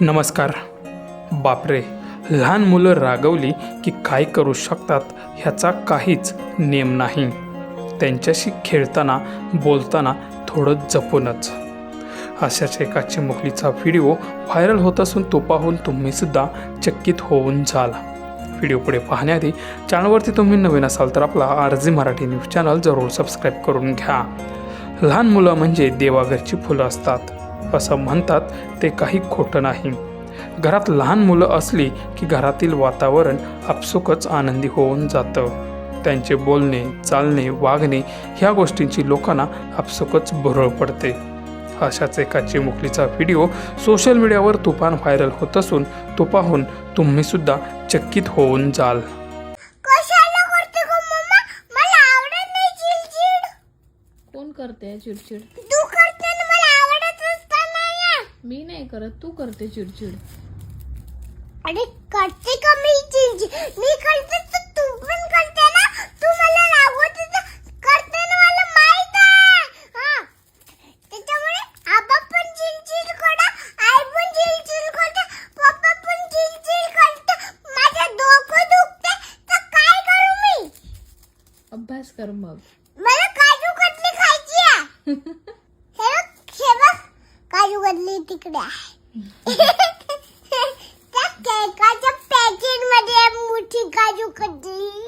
नमस्कार. बापरे, लहान मुलं रागवली की काय करू शकतात ह्याचा काहीच नेम नाही. त्यांच्याशी खेळताना बोलताना थोडं जपूनच. अशाच एका चिमुकलीचा व्हिडिओ व्हायरल होत असून तो पाहून तुम्हीसुद्धा चकित होऊन जाल. व्हिडिओ पुढे पाहण्याआधी चॅनलवरती तुम्ही नवीन असाल तर आपला RG मराठी न्यूज चॅनल जरूर सबस्क्राईब करून घ्या. लहान मुलं म्हणजे देवाघरची फुलं असतात असं म्हणतात, ते काही खोटं नाही. घरात लहान मुलं असली की घरातील वातावरण आपसुकच आनंदी होऊन जातं. त्यांचे बोलणे, चालणे, वागणे ह्या गोष्टींची लोकांना आपसुकच भुरळ पडते. अशाच एका चिमुकलीचा व्हिडिओ सोशल मीडियावर तुफान व्हायरल होत असून तो पाहून तुम्हीसुद्धा चकित होऊन जाल. कोण करते चिडचिड? तू करते ना, मला आवडतच नाही. मी नाही करत, तू करते चिडचिड. अरे करते का मी चिडचिड? मी करते तर तू पण करते ना. तू मला रागवते तर करते ना, मला माहित आहे. हा, त्याच्यामुळे आबा पण चिडचिड करता, आई पण चिडचिड करते, पप्पा पण चिडचिड करते. माझं डोकं दुखते तर काय करू मी? अभ्यास कर मग. मला काजू कतली खायची आहे. हे बघ, काजू कतली तिकडे आहे. त्या केकाच्या पॅकेट मध्ये मुठी काजू कतली.